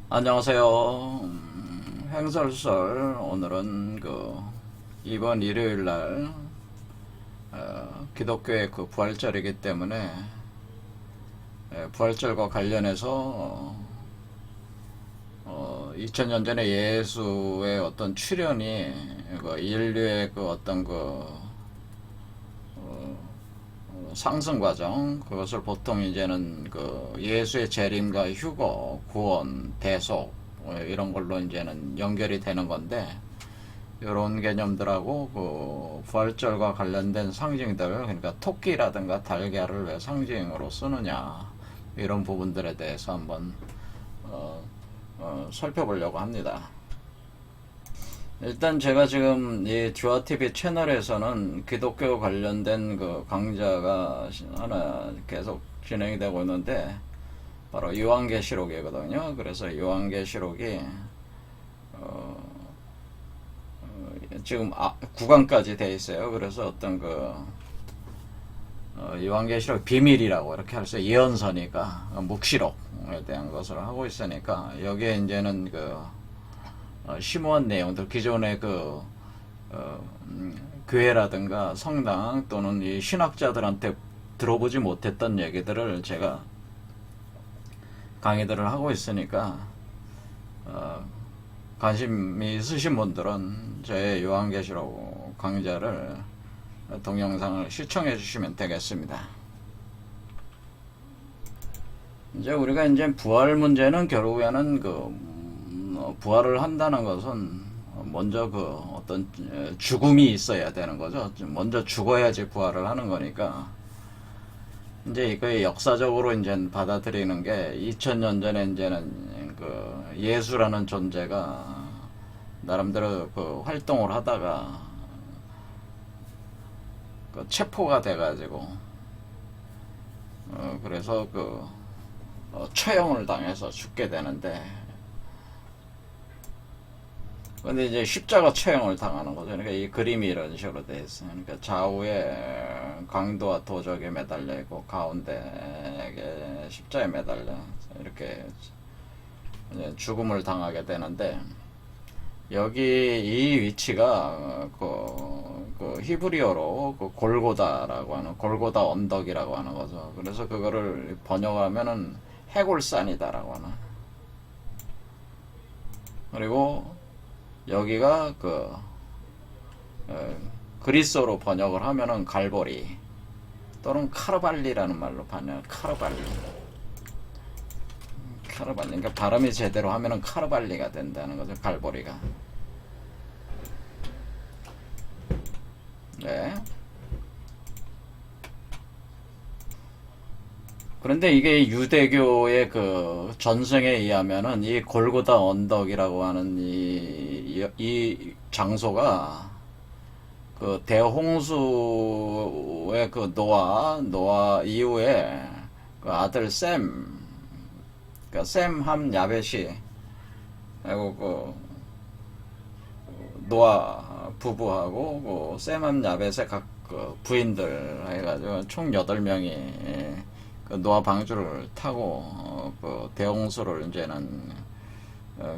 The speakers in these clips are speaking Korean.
안녕하세요. 횡설설 오늘은 이번 일요일 날 기독교의 부활절이기 때문에 부활절과 관련해서 2000년 전에 예수의 어떤 출현이 인류의 어떤 상승 과정, 그것을 보통 이제는 예수의 재림과 휴거, 구원, 대속 이런 걸로 이제는 연결이 되는 건데, 이런 개념들하고 부활절과 관련된 상징들, 그러니까 토끼라든가 달걀을 왜 상징으로 쓰느냐, 이런 부분들에 대해서 한번 살펴보려고 합니다. 일단 제가 지금 이 듀아TV 채널에서는 기독교 관련된 강좌가 하나 계속 진행이 되고 있는데, 바로 요한계시록이거든요. 그래서 요한계시록이 지금 9강까지 돼 있어요. 그래서 어떤 요한계시록 비밀이라고 이렇게 할 수 있어요. 예언서니까 묵시록에 대한 것을 하고 있으니까, 여기에 이제는 심오한 내용들, 기존의 교회라든가 성당 또는 이 신학자들한테 들어보지 못했던 얘기들을 제가 강의들을 하고 있으니까, 관심이 있으신 분들은 저의 요한계시록 강좌를 동영상을 시청해 주시면 되겠습니다. 이제 우리가 이제 부활 문제는 결국에는 부활을 한다는 것은 먼저 어떤 죽음이 있어야 되는 거죠. 먼저 죽어야지 부활을 하는 거니까, 이제 이거 역사적으로 이제 받아들이는 게, 2000년 전에 이제는 예수라는 존재가 나름대로 활동을 하다가 체포가 돼가지고 그래서 처형을 당해서 죽게 되는데, 근데 이제 십자가 처형을 당하는 거죠. 그러니까 이 그림이 이런 식으로 돼 있어요. 그러니까 좌우에 강도와 도적에 매달려 있고, 가운데에 십자에 매달려 이렇게 이제 죽음을 당하게 되는데, 여기 이 위치가 히브리어로 골고다라고 하는, 골고다 언덕이라고 하는 거죠. 그래서 그거를 번역하면은 해골산이다라고 하는. 그리고 여기가 그리스어로 번역을 하면은 갈보리 또는 카르발리라는 말로 번역. 카르발리. 그러니까 발음이 제대로 하면은 카르발리가 된다는 거죠. 갈보리가. 네. 그런데 이게 유대교의 전승에 의하면은 이 골고다 언덕이라고 하는 이 장소가 대홍수의 노아 이후에 아들 샘함 야벳이, 그리고 노아 부부하고 샘함 야벳의 각 부인들 해가지고 총 8명이 노아 방주를 타고 대홍수를 이제는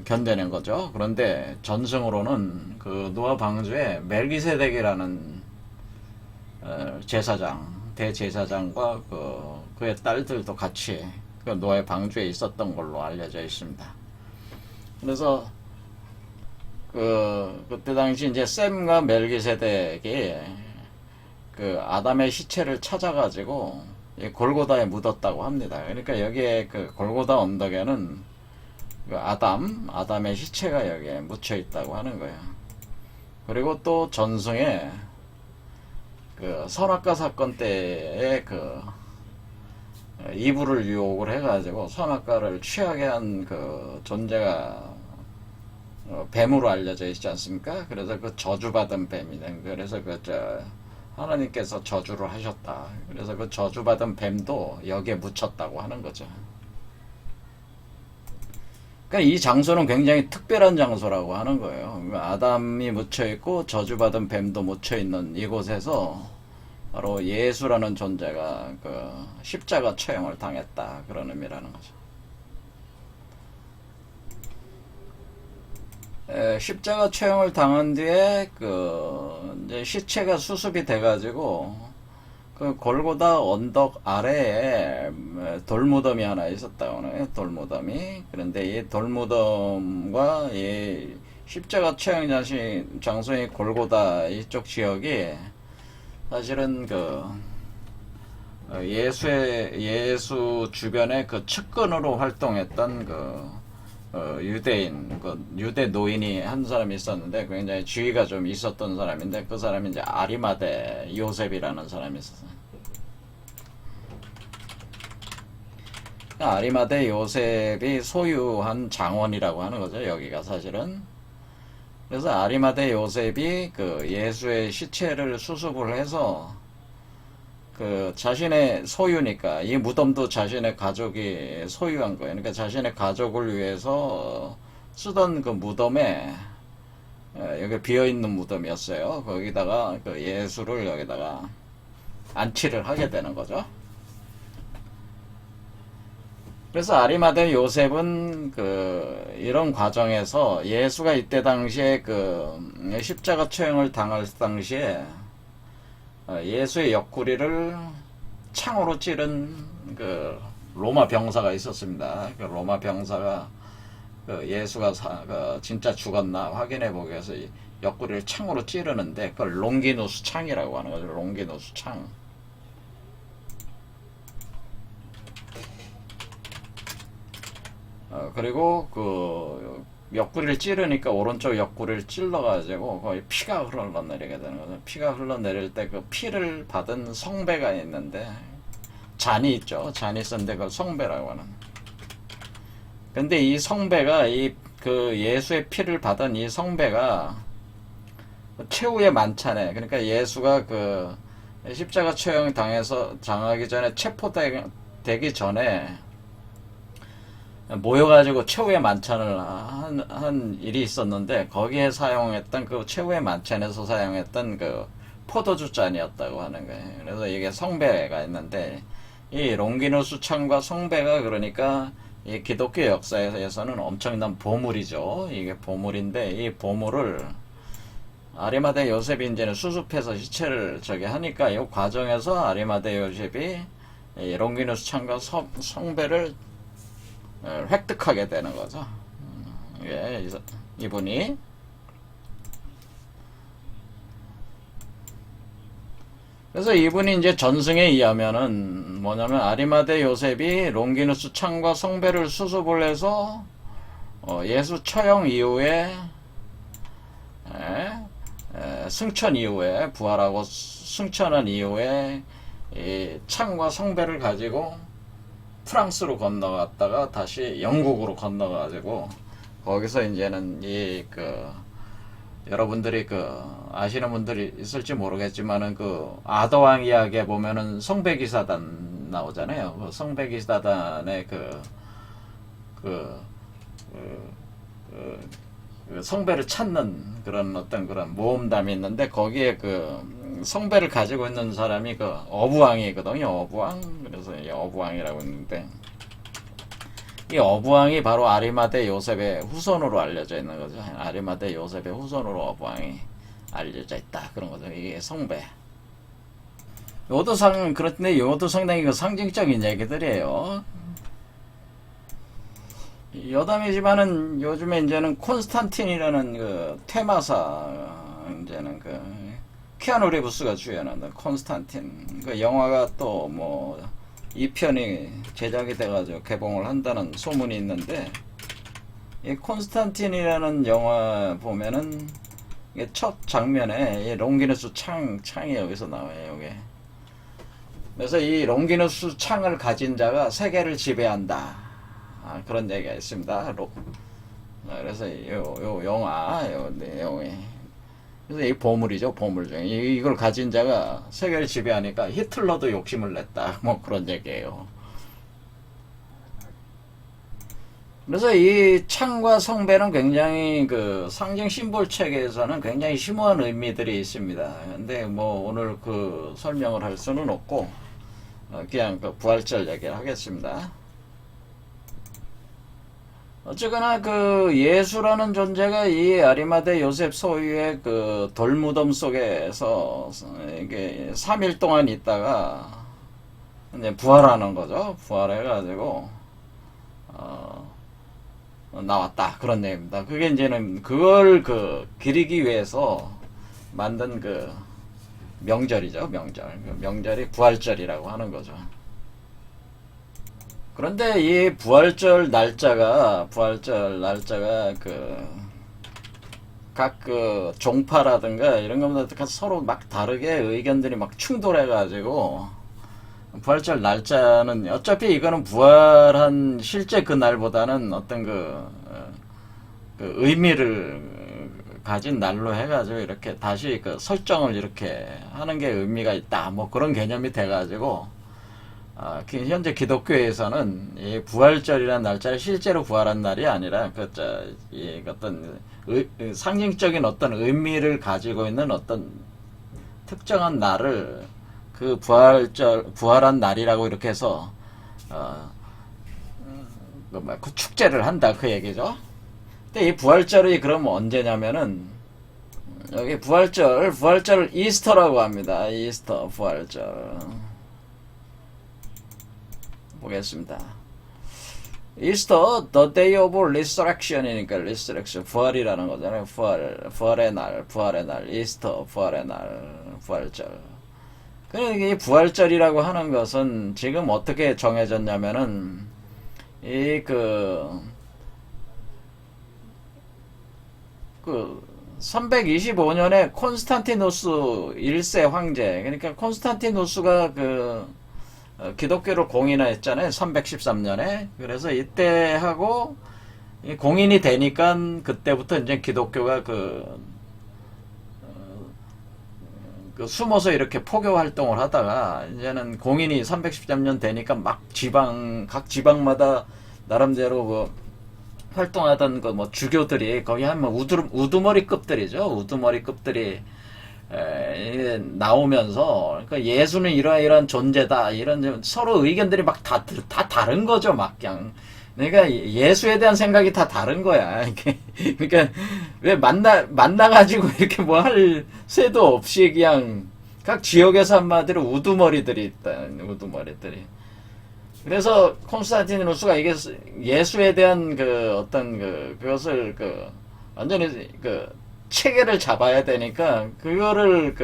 견뎌낸 거죠. 그런데 전승으로는 노아 방주에 멜기세덱이라는 제사장, 대제사장과 그의 딸들도 같이 노아의 방주에 있었던 걸로 알려져 있습니다. 그래서 그때 당시 이제 셈과 멜기세덱이 아담의 시체를 찾아가지고 골고다에 묻었다고 합니다. 그러니까 여기에 골고다 언덕에는 아담의 시체가 여기에 묻혀 있다고 하는 거예요. 그리고 또 전승에 선악과 사건 때에 이불을 유혹을 해가지고 선악과를 취하게 한 존재가 뱀으로 알려져 있지 않습니까? 그래서 저주받은 뱀이네. 그래서 하나님께서 저주를 하셨다. 그래서 저주받은 뱀도 여기에 묻혔다고 하는 거죠. 그러니까 이 장소는 굉장히 특별한 장소라고 하는 거예요. 아담이 묻혀있고 저주받은 뱀도 묻혀있는 이곳에서 바로 예수라는 존재가 십자가 처형을 당했다, 그런 의미라는 거죠. 십자가 처형을 당한 뒤에 이제 시체가 수습이 돼가지고 그 골고다 언덕 아래에 돌무덤이 하나 있었다고 하네요. 돌무덤이. 그런데 이 돌무덤과 이 십자가 처형 장소인 골고다 이쪽 지역이 사실은 예수 주변에 그 측근으로 활동했던 유대인, 유대 노인이 한 사람이 있었는데 굉장히 지위가 좀 있었던 사람인데 그 사람이 이제 아리마대 요셉이라는 사람이 있었어요. 아리마대 요셉이 소유한 장원이라고 하는 거죠, 여기가 사실은. 그래서 아리마대 요셉이 예수의 시체를 수습을 해서 자신의 소유니까 이 무덤도 자신의 가족이 소유한 거예요. 그러니까 자신의 가족을 위해서 쓰던 그 무덤에 여기 비어있는 무덤이었어요. 거기다가 예수를 여기다가 안치를 하게 되는 거죠. 그래서 아리마대 요셉은 이런 과정에서 예수가 이때 당시에 십자가 처형을 당할 당시에 예수의 옆구리를 창으로 찌른 로마 병사가 있었습니다. 로마 병사가 예수가 진짜 죽었나 확인해 보기 위해서 옆구리를 창으로 찌르는데 그걸 롱기누스 창이라고 하는 거죠. 롱기누스 창. 그리고 옆구리를 찌르니까 오른쪽 옆구리를 찔러가지고 거의 피가 흘러내리게 되는 거죠. 피가 흘러내릴 때 그 피를 받은 성배가 있는데 잔이 있죠. 잔이 있었는데 그걸 성배라고 하는. 근데 이 성배가 예수의 피를 받은 이 성배가 최후의 만찬에, 그러니까 예수가 십자가 처형 당하기 전에 체포되기 전에 모여가지고 최후의 만찬을 한 일이 있었는데 거기에 사용했던 최후의 만찬에서 사용했던 포도주 잔이었다고 하는 거예요. 그래서 이게 성배가 있는데 이 롱기누스 창과 성배가 그러니까 이 기독교 역사에서는 엄청난 보물이죠. 이게 보물인데 이 보물을 아리마대 요셉이 이제는 수습해서 시체를 하니까 이 과정에서 아리마대 요셉이 이 롱기누스 창과 성배를 획득하게 되는 거죠. 예, 이분이. 그래서 이분이 이제 전승에 의하면은 뭐냐면 아리마대 요셉이 롱기누스 창과 성배를 수습을 해서 예수 처형 이후에 승천 이후에 부활하고 승천한 이후에 이 창과 성배를 가지고 프랑스로 건너갔다가 다시 영국으로 건너가지고 거기서 이제는 여러분들이 아시는 분들이 있을지 모르겠지만은 아더왕 이야기에 보면은 성배기사단 나오잖아요. 성배기사단의 성배를 찾는 그런 모험담이 있는데 거기에 성배를 가지고 있는 사람이 어부왕이거든요. 어부왕. 그래서 이 어부왕이라고 있는데 이 어부왕이 바로 아리마대 요셉의 후손으로 알려져 있는 거죠. 아리마대 요셉의 후손으로 어부왕이 알려져 있다. 그런 거죠. 이게 성배. 그렇던데 이것도 상당히 상징적인 얘기들이에요. 여담이지만은 요즘에 이제는 콘스탄틴이라는 퇴마사 이제는 키아누 리브스가 주연하는 콘스탄틴 영화가 또 2편이 제작이 돼가지고 개봉을 한다는 소문이 있는데 이 콘스탄틴이라는 영화 보면은 첫 장면에 이 롱기누스 창이 여기서 나와요. 여기. 그래서 이 롱기누스 창을 가진 자가 세계를 지배한다. 그런 얘기가 있습니다. 그래서 요 영화 내용이. 그래서 이 보물이죠. 보물 중에 이걸 가진 자가 세계를 지배하니까 히틀러도 욕심을 냈다. 그런 얘기예요. 그래서 이 창과 성배는 굉장히 상징 심볼 체계에서는 굉장히 심오한 의미들이 있습니다. 근데 오늘 설명을 할 수는 없고 그냥 부활절 얘기를 하겠습니다. 어쨌거나 그 예수라는 존재가 이 아리마대 요셉 소유의 그 돌무덤 속에서 이게 3일 동안 있다가 이제 부활하는 거죠. 부활해가지고 나왔다 그런 얘기입니다. 그게 이제는 그걸 그 기리기 위해서 만든 그 명절이죠. 명절. 그 명절이 부활절이라고 하는 거죠. 그런데 이 부활절 날짜가 그 각 그 종파라든가 이런 것보다 서로 막 다르게 의견들이 막 충돌해가지고 부활절 날짜는 어차피 이거는 부활한 실제 그 날보다는 어떤 그 의미를 가진 날로 해가지고 이렇게 다시 그 설정을 이렇게 하는 게 의미가 있다. 뭐 그런 개념이 돼가지고 현재 기독교에서는 이 부활절이라는 날짜를 실제로 부활한 날이 아니라 이 어떤 상징적인 어떤 의미를 가지고 있는 어떤 특정한 날을 그 부활한 날이라고 이렇게 해서 그 축제를 한다 그 얘기죠. 근데 이 부활절이 그럼 언제냐면은 여기 부활절을 이스터라고 합니다. 이스터 부활절. 보겠습니다. 이스터, the day of resurrection이니까 resurrection, 부활이라는 거잖아요. 부활의 날, 이스터, 부활의 날, 부활절. 그러니까 이 부활절이라고 하는 것은 지금 어떻게 정해졌냐면은 그 325년에 콘스탄티누스 1세 황제, 그러니까 콘스탄티누스가 기독교를 공인했잖아요. 313년에. 그래서 이때 하고 공인이 되니까 그때부터 이제 기독교가 숨어서 이렇게 포교 활동을 하다가 이제는 공인이 313년 되니까 막 각 지방마다 나름대로 활동하던 뭐 주교들이 거기 한뭐 우두머리급들이죠. 우두머리급들이 나오면서 그러니까 예수는 이러한 존재다 이런 서로 의견들이 막 다 다른 거죠. 막 그냥 그러니까 예수에 대한 생각이 다 다른 거야. 그러니까 왜 만나가지고 이렇게 뭐 할 새도 없이 그냥 각 지역에서 한마디로 우두머리들이 있다. 우두머리들이. 그래서 콘스탄티누스가 이게 예수에 대한 그것을 완전히 체계를 잡아야 되니까 그거를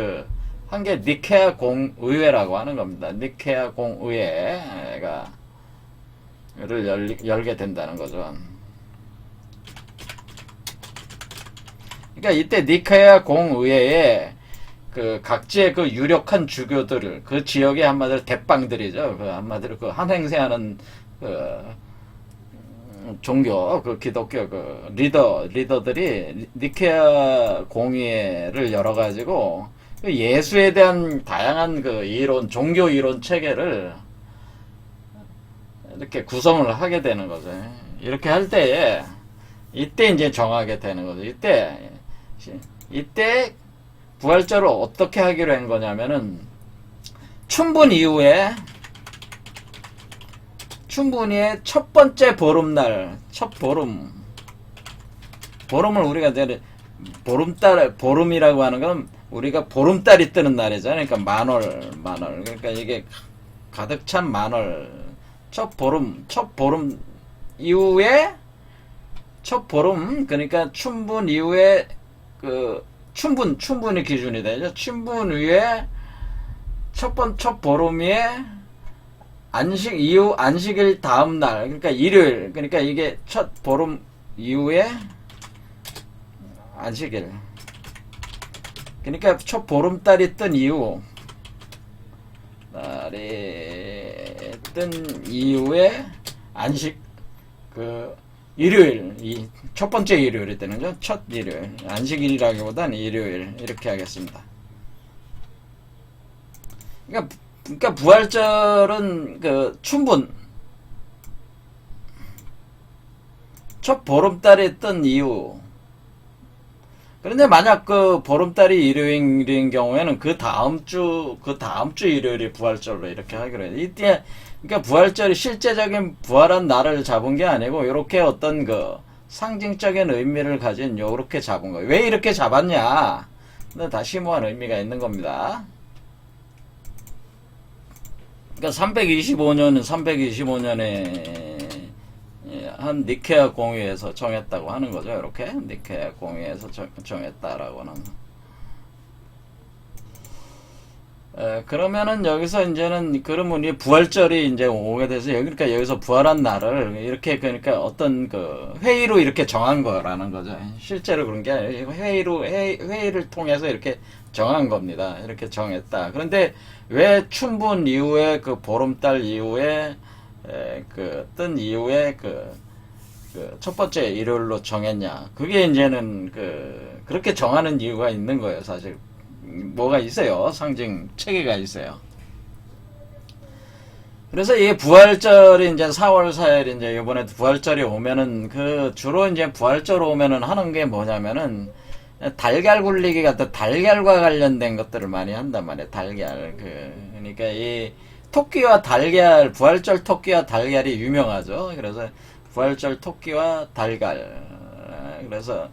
한 게 니케아 공의회라고 하는 겁니다. 니케아 공의회가 열게 된다는 거죠. 그러니까 이때 니케아 공의회에 각지의 유력한 주교들, 그 지역의 한마디로 대빵들이죠. 한마디로 한행세하는 종교, 기독교 리더들이 니케아 공의회를 열어가지고 예수에 대한 다양한 이론, 종교 이론 체계를 이렇게 구성을 하게 되는 거죠. 이렇게 할 때에 이때 이제 정하게 되는 거죠. 이때 부활절을 어떻게 하기로 한 거냐면은 춘분 이후에 첫 번째 보름날, 보름을 우리가 이제 보름이라고 하는 건 우리가 보름달이 뜨는 날이잖아요. 그러니까 만월. 그러니까 이게 가득 찬 만월. 첫 보름 이후에 그러니까 춘분 이후에 춘분이 기준이 되죠. 춘분 위에 첫 보름 위에 안식일 다음 날, 그러니까 일요일, 그러니까 이게 첫 보름 이후에 안식일. 그러니까 첫 보름달이 뜬 이후에 안식, 일요일, 첫 번째 일요일이 되는 거죠. 첫 일요일. 안식일이라기보다는 일요일. 이렇게 하겠습니다. 그러니까 부활절은 춘분 첫 보름달이 뜬 이후 그런데 만약 그 보름달이 일요일인 경우에는 그 다음 주 일요일이 부활절로 이렇게 하기로 해요. 이때, 그러니까 부활절이 실제적인 부활한 날을 잡은 게 아니고, 요렇게 어떤 그 상징적인 의미를 가진 요렇게 잡은 거예요. 왜 이렇게 잡았냐? 근데 다 심오한 의미가 있는 겁니다. 그러니까 325년에 한 니케아 공의에서 정했다고 하는 거죠. 이렇게 니케아 공의에서 정했다라고는. 그러면은 여기서 이제는 그러면 이 부활절이 이제 오게 돼서 그러니까 여기서 부활한 날을 이렇게 그러니까 어떤 그 회의로 이렇게 정한 거라는 거죠. 실제로 그런 게 아니라 회의를 통해서 이렇게 정한 겁니다. 이렇게 정했다. 그런데 왜 춘분 이후에 그 보름달 이후에 그 뜬 이후에 그 첫 번째 일요일로 정했냐? 그게 이제는 그렇게 정하는 이유가 있는 거예요. 사실 뭐가 있어요. 상징 체계가 있어요. 그래서 이 부활절이 이제 4월 4일 이제 이번에 부활절이 오면은 주로 이제 부활절 오면은 하는 게 뭐냐면은 달걀 굴리기 같은 달걀과 관련된 것들을 많이 한단 말이에요. 달걀 그러니까 이 토끼와 달걀 부활절 토끼와 달걀이 유명하죠. 그래서 부활절 토끼와 달걀. 그래서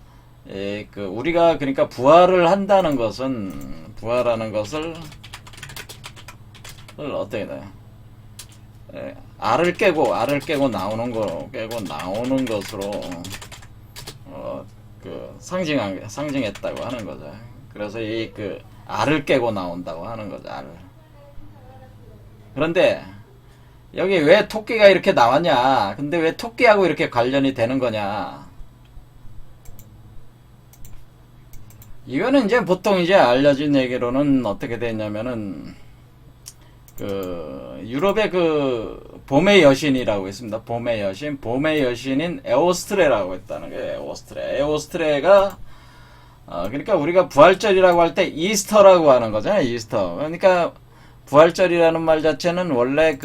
우리가 그러니까 부활을 한다는 것은 부활하는 것을 어떻게 돼요? 알을 깨고 나오는 것으로 상징했다고 하는 거죠. 그래서 알을 깨고 나온다고 하는 거죠. 알을. 그런데 여기 왜 토끼가 이렇게 나왔냐? 근데 왜 토끼하고 이렇게 관련이 되는 거냐? 이거는 이제 보통 이제 알려진 얘기로는 어떻게 됐냐면은 유럽의 봄의 여신이라고 있습니다. 봄의 여신인 에오스트레라고 했다는 거예요. 에오스트레가 그러니까 우리가 부활절이라고 할 때 이스터라고 하는 거잖아요. 이스터. 그러니까 부활절이라는 말 자체는 원래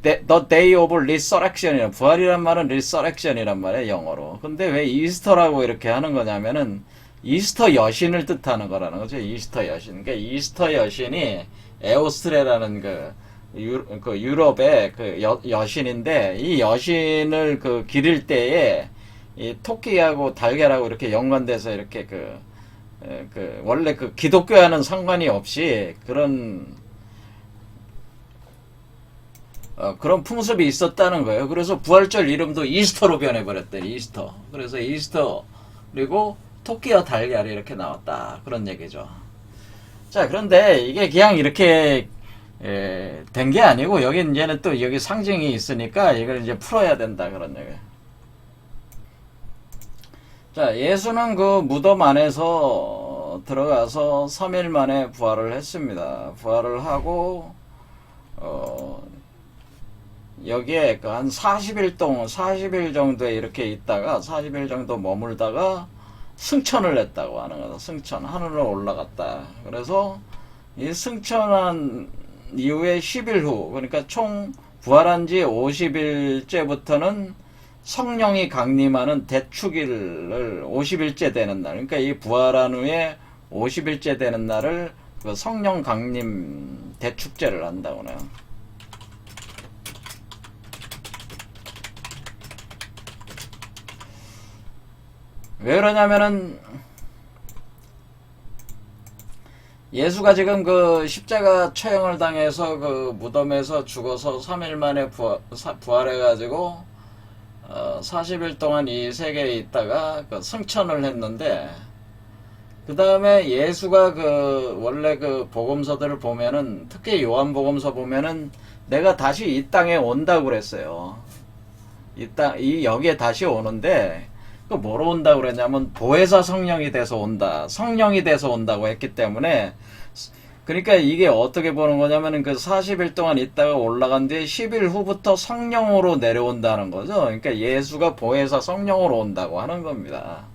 The Day of Resurrection이란 부활이란 말은 Resurrection이란 말이에요. 영어로. 근데 왜 이스터라고 이렇게 하는 거냐면은 이스터 여신을 뜻하는 거라는 거죠. 이스터 여신. 그러니까 이스터 여신이 에오스트레라는 유럽의 여신인데 이 여신을 기릴 때에 이 토끼하고 달걀하고 이렇게 연관돼서 이렇게 원래 기독교와는 상관이 없이 그런 풍습이 있었다는 거예요. 그래서 부활절 이름도 이스터로 변해버렸대. 이스터. 그래서 이스터 그리고 토끼와 달걀이 이렇게 나왔다. 그런 얘기죠. 자, 그런데 이게 그냥 이렇게 된 게 아니고 여기 이제는 또 여기 상징이 있으니까 이걸 이제 풀어야 된다. 그런 얘기. 자, 예수는 무덤 안에서 들어가서 3일 만에 부활을 했습니다. 부활을 하고 여기에 한 40일 정도에 이렇게 있다가 40일 정도 머물다가 승천을 했다고 하는 거다. 승천, 하늘로 올라갔다. 그래서 이 승천한 이후에 10일 후, 그러니까 총 부활한 지 50일째부터는 성령이 강림하는 대축일을 50일째 되는 날, 그러니까 이 부활한 후에 50일째 되는 날을 성령 강림 대축제를 한다고 해요. 왜 그러냐면은 예수가 지금 십자가 처형을 당해서 무덤에서 죽어서 3일 만에 부활해가지고 40일 동안 이 세계에 있다가 승천을 했는데 그 다음에 예수가 원래 복음서들을 보면은 특히 요한복음서 보면은 내가 다시 이 땅에 온다고 그랬어요. 여기에 다시 오는데 뭐로 온다고 그랬냐면 보혜사 성령이 돼서 온다. 성령이 돼서 온다고 했기 때문에 그러니까 이게 어떻게 보는 거냐면은 40일 동안 있다가 올라간 뒤에 10일 후부터 성령으로 내려온다는 거죠. 그러니까 예수가 보혜사 성령으로 온다고 하는 겁니다.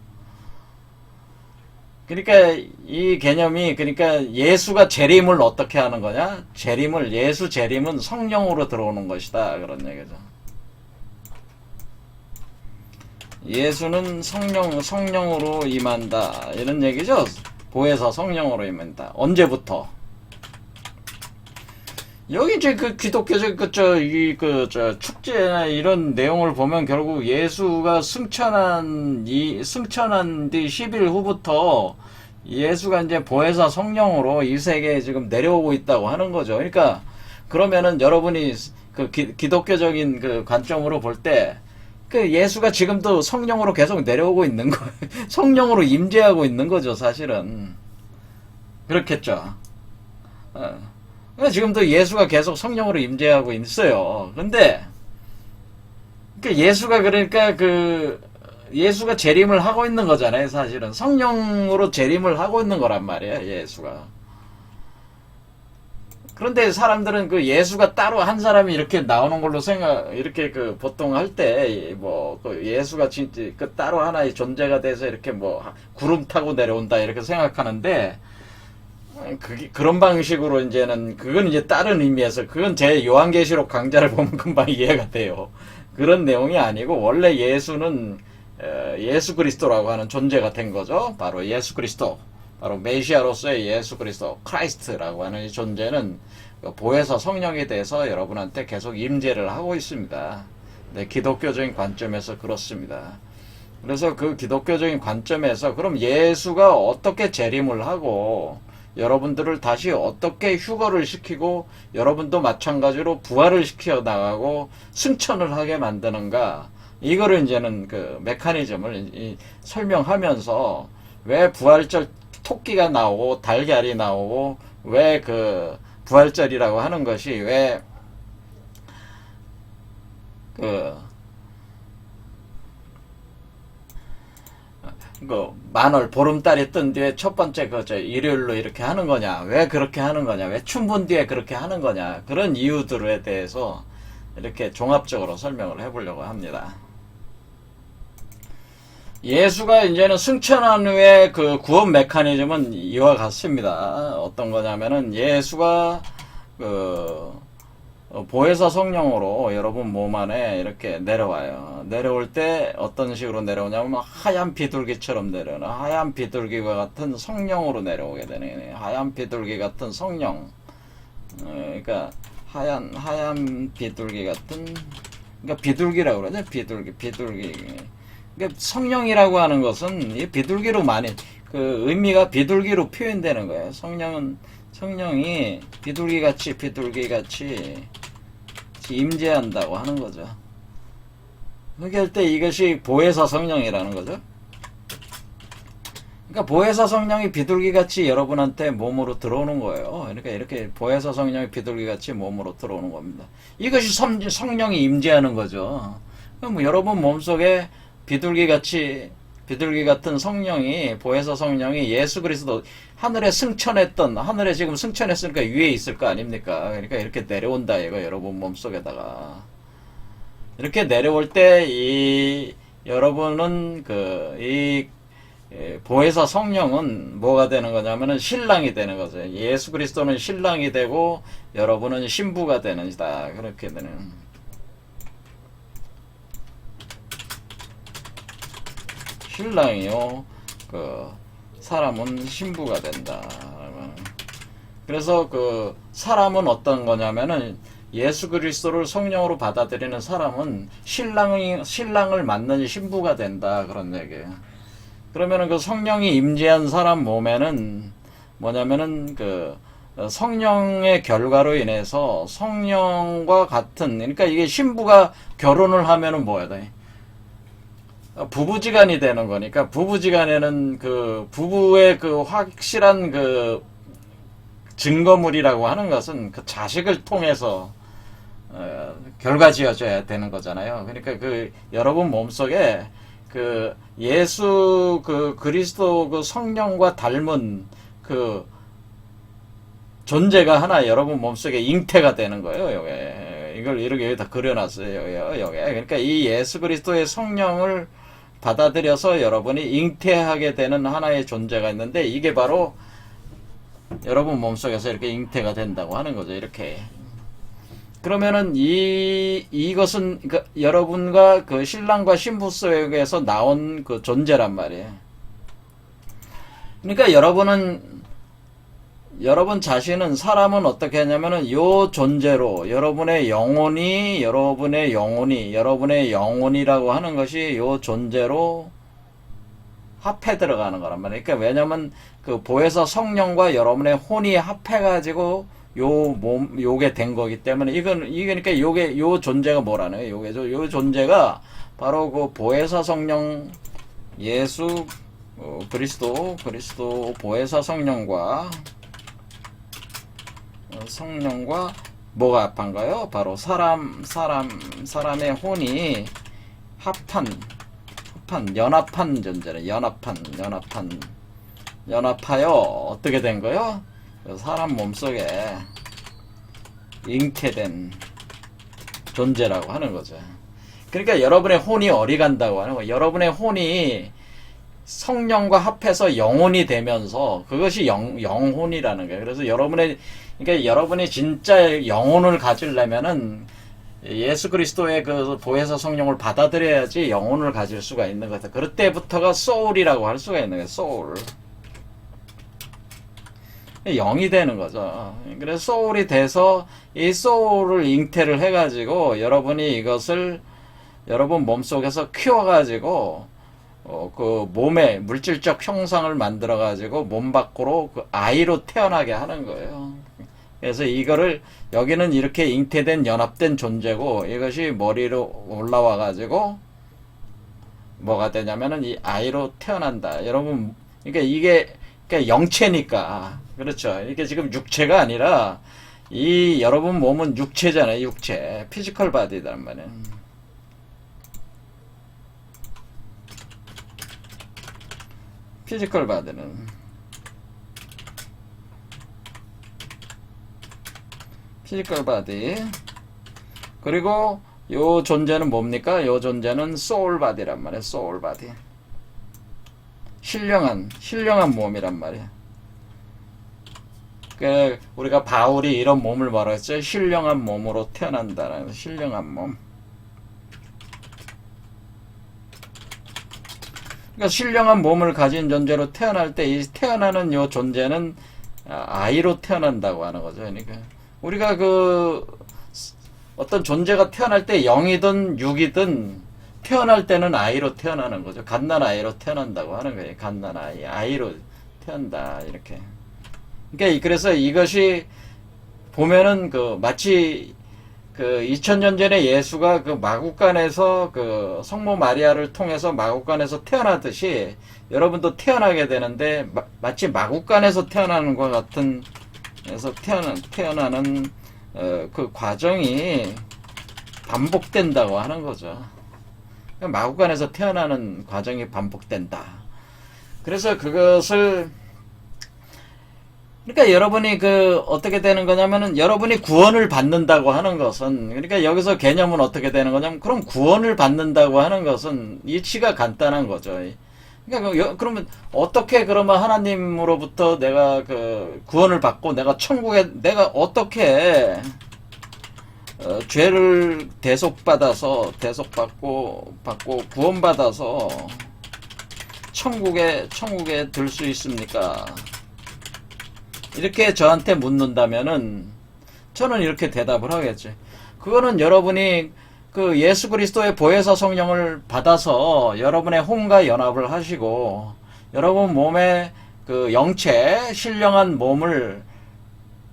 그러니까 이 개념이 그러니까 예수가 재림을 어떻게 하는 거냐? 예수 재림은 성령으로 들어오는 것이다. 그런 얘기죠. 예수는 성령으로 임한다 이런 얘기죠. 보혜사 성령으로 임한다. 언제부터? 여기 이제 그 기독교적 축제나 이런 내용을 보면 결국 예수가 승천한 뒤 10일 후부터 예수가 이제 보혜사 성령으로 이 세계에 지금 내려오고 있다고 하는 거죠. 그러니까 그러면은 여러분이 그 기독교적인 그 관점으로 볼 때 그 예수가 지금도 성령으로 계속 내려오고 있는 거예요. 성령으로 임재하고 있는 거죠, 사실은. 그렇겠죠. 지금도 예수가 계속 성령으로 임재하고 있어요. 근데 예수가 그러니까 예수가 재림을 하고 있는 거잖아요, 사실은. 성령으로 재림을 하고 있는 거란 말이에요, 예수가. 그런데 사람들은 그 예수가 따로 한 사람이 이렇게 나오는 걸로 이렇게 보통 할 때, 예수가 진짜 따로 하나의 존재가 돼서 이렇게 구름 타고 내려온다, 이렇게 생각하는데, 그런 방식으로 이제는, 그건 이제 다른 의미에서, 그건 제 요한계시록 강좌를 보면 금방 이해가 돼요. 그런 내용이 아니고, 원래 예수는, 예수 그리스도라고 하는 존재가 된 거죠. 바로 예수 그리스도. 바로 메시아로서의 예수 그리스도, 크라이스트라고 하는 이 존재는 보혜사 성령에 대해서 여러분한테 계속 임재를 하고 있습니다. 네, 기독교적인 관점에서 그렇습니다. 그래서 그 기독교적인 관점에서 그럼 예수가 어떻게 재림을 하고 여러분들을 다시 어떻게 휴거를 시키고 여러분도 마찬가지로 부활을 시켜 나가고 승천을 하게 만드는가, 이거를 이제는 그 메커니즘을 설명하면서 왜 부활절 토끼가 나오고 달걀이 나오고 왜 그 부활절이라고 하는 것이 왜 만월 보름달이 뜬 뒤에 첫 번째 일요일로 이렇게 하는 거냐, 왜 그렇게 하는 거냐, 왜 춘분 뒤에 그렇게 하는 거냐, 그런 이유들에 대해서 이렇게 종합적으로 설명을 해보려고 합니다. 예수가 이제는 승천한 후에 그 구원 메커니즘은 이와 같습니다. 어떤 거냐면은 예수가 보혜사 성령으로 여러분 몸 안에 이렇게 내려와요. 내려올 때 어떤 식으로 내려오냐면 하얀 비둘기처럼 내려오는, 하얀 비둘기와 같은 성령으로 내려오게 되네. 하얀 비둘기 같은 성령. 그러니까 하얀 비둘기 같은, 그러니까 비둘기라고 그러죠. 비둘기. 그러니까 성령이라고 하는 것은 이 비둘기로 많이 의미가 비둘기로 표현되는 거예요. 성령이 비둘기같이 임재한다고 하는 거죠. 그렇게 할 때 이것이 보혜사 성령이라는 거죠. 그러니까 보혜사 성령이 비둘기같이 여러분한테 몸으로 들어오는 거예요. 그러니까 이렇게 보혜사 성령이 비둘기같이 몸으로 들어오는 겁니다. 이것이 성령이 임재하는 거죠. 그럼 여러분 몸속에 비둘기 같은 성령이, 보혜사 성령이 예수 그리스도 하늘에 지금 승천했으니까 위에 있을 거 아닙니까? 그러니까 이렇게 내려온다 이거, 여러분 몸속에다가. 이렇게 내려올 때 여러분은 보혜사 성령은 뭐가 되는 거냐면은 신랑이 되는 거죠. 예수 그리스도는 신랑이 되고 여러분은 신부가 되는이다. 그렇게 되는. 신랑이요, 사람은 신부가 된다. 그래서 사람은 어떤 거냐면은 예수 그리스도를 성령으로 받아들이는 사람은 신랑을 맞는 신부가 된다. 그런 얘기예요. 그러면은 성령이 임재한 사람 몸에는 뭐냐면은 성령의 결과로 인해서 성령과 같은, 그러니까 이게 신부가 결혼을 하면은 뭐야 돼? 부부지간이 되는 거니까, 부부지간에는 부부의 확실한 증거물이라고 하는 것은 자식을 통해서 결과지어져야 되는 거잖아요. 그러니까 여러분 몸속에 예수 그리스도 성령과 닮은 존재가 하나 여러분 몸속에 잉태가 되는 거예요. 요게 이걸 이렇게 여기다 그려놨어요. 요게 그러니까 이 예수 그리스도의 성령을 받아들여서 여러분이 잉태하게 되는 하나의 존재가 있는데, 이게 바로 여러분 몸속에서 이렇게 잉태가 된다고 하는 거죠. 이렇게. 그러면은 이것은 그 여러분과 그 신랑과 신부 속에서 나온 그 존재란 말이에요. 그러니까 여러분 자신은 사람은 어떻게 하냐면은 요 존재로 여러분의 영혼이라고 하는 것이 요 존재로 합해 들어가는 거란 말이에요. 그러니까 왜냐면 그 보혜사 성령과 여러분의 혼이 합해가지고 요게 된 거기 때문에 이게 그러니까 요 존재가 뭐라는 거예요. 요 존재가 바로 그 보혜사 성령 예수 그리스도 보혜사 성령과 뭐가 합한가요? 바로 사람의 혼이 연합한 존재래. 연합하여 어떻게 된 거요? 사람 몸속에 잉태된 존재라고 하는 거죠. 그러니까 여러분의 혼이 어리간다고 하는 거예요. 여러분의 혼이 성령과 합해서 영혼이 되면서 그것이 영혼이라는 거예요. 그래서 그러니까 여러분이 진짜 영혼을 가지려면은 예수 그리스도의 그 보혜사 성령을 받아들여야지 영혼을 가질 수가 있는 거다. 그럴 때부터가 소울이라고 할 수가 있는 거예요. 소울. 영이 되는 거죠. 그래서 소울이 돼서 이 소울을 잉태를 해가지고 여러분이 이것을 여러분 몸속에서 키워가지고 그 몸의 물질적 형상을 만들어가지고 몸 밖으로 그 아이로 태어나게 하는 거예요. 그래서 이거를 여기는 이렇게 잉태된 연합된 존재고 이것이 머리로 올라와 가지고 뭐가 되냐면은 이 아이로 태어난다. 여러분 그러니까 이게 그러니까 영체니까 그렇죠. 이게 지금 육체가 아니라 이 여러분 몸은 육체잖아요. 육체 피지컬 바디란 말이에요. 피지컬 바디는 피지컬 바디. 그리고 요 존재는 뭡니까? 요 존재는 소울 바디란 말이에요. 소울 바디. 신령한 몸이란 말이에요. 그 우리가 바울이 이런 몸을 말했죠. 신령한 몸으로 태어난다는 신령한 몸. 그러니까 신령한 몸을 가진 존재로 태어날 때 이 태어나는 요 존재는 아이로 태어난다고 하는 거죠. 그러니까 우리가 그 어떤 존재가 태어날 때 영이든 육이든 태어날 때는 아이로 태어나는 거죠. 갓난 아이로 태어난다고 하는 거예요. 갓난 아이로 태어난다 이렇게. 그러니까 그래서 이것이 보면은 그 마치 그 2000년 전에 예수가 그 마국간에서 그 성모 마리아를 통해서 마국간에서 태어나듯이 여러분도 태어나게 되는데 마치 마국간에서 태어나는 것 같은 그래서 태어나는 그 과정이 반복된다고 하는 거죠. 마국간에서 태어나는 과정이 반복된다. 그래서 그것을 그러니까 여러분이 그 어떻게 되는 거냐면은 여러분이 구원을 받는다고 하는 것은 그러니까 여기서 개념은 어떻게 되는 거냐면 그럼 구원을 받는다고 하는 것은 이치가 간단한 거죠. 그러니까 그러면 어떻게 그러면 하나님으로부터 내가 그 구원을 받고 내가 천국에 내가 어떻게 죄를 대속받고 구원받아서 천국에 들 수 있습니까? 이렇게 저한테 묻는다면은 저는 이렇게 대답을 하겠지. 그거는 여러분이 그 예수 그리스도의 보혜사 성령을 받아서 여러분의 혼과 연합을 하시고 여러분 몸에 그 영체 신령한 몸을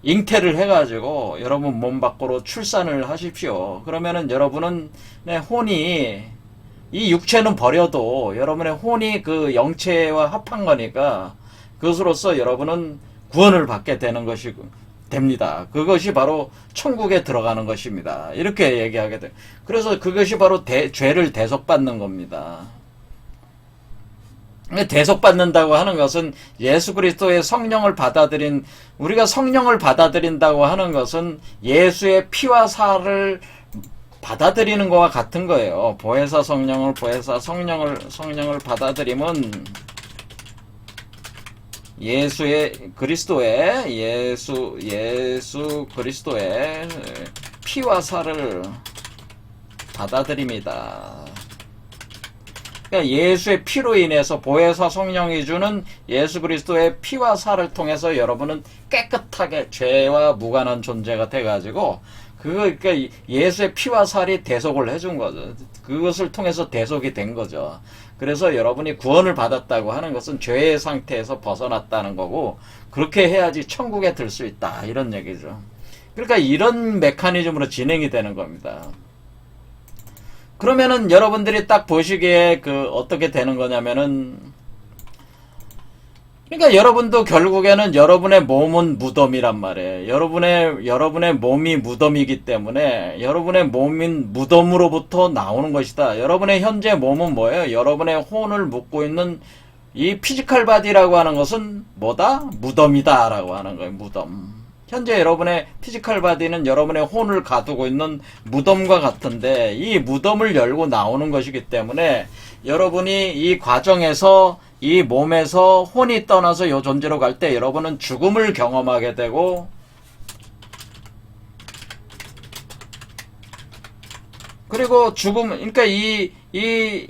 잉태를 해가지고 여러분 몸 밖으로 출산을 하십시오. 그러면은 여러분은 혼이 이 육체는 버려도 여러분의 혼이 그 영체와 합한 거니까 그것으로서 여러분은 구원을 받게 되는 것이 됩니다. 그것이 바로 천국에 들어가는 것입니다. 이렇게 얘기하게 돼. 그래서 그것이 바로 죄를 대속받는 겁니다. 대속받는다고 하는 것은 예수 그리스도의 성령을 받아들인 우리가 성령을 받아들인다고 하는 것은 예수의 피와 살을 받아들이는 것과 같은 거예요. 보혜사 성령을 받아들이면 예수 그리스도의 피와 살을 받아들입니다. 그러니까 예수의 피로 인해서 보혜사 성령이 주는 예수 그리스도의 피와 살을 통해서 여러분은 깨끗하게 죄와 무관한 존재가 돼가지고 그러니까 예수의 피와 살이 대속을 해준 거죠. 그것을 통해서 대속이 된 거죠. 그래서 여러분이 구원을 받았다고 하는 것은 죄의 상태에서 벗어났다는 거고 그렇게 해야지 천국에 들 수 있다 이런 얘기죠. 그러니까 이런 메커니즘으로 진행이 되는 겁니다. 그러면은 여러분들이 딱 보시기에 어떻게 되는 거냐면은 그러니까 여러분도 결국에는 여러분의 몸은 무덤이란 말이에요. 여러분의 몸이 무덤이기 때문에 여러분의 몸인 무덤으로부터 나오는 것이다. 여러분의 현재 몸은 뭐예요? 여러분의 혼을 묻고 있는 이 피지컬 바디라고 하는 것은 뭐다? 무덤이다 라고 하는 거예요. 무덤. 현재 여러분의 피지컬 바디는 여러분의 혼을 가두고 있는 무덤과 같은데 이 무덤을 열고 나오는 것이기 때문에 여러분이 이 과정에서 이 몸에서 혼이 떠나서 이 존재로 갈 때 여러분은 죽음을 경험하게 되고 그리고 죽음 그러니까 이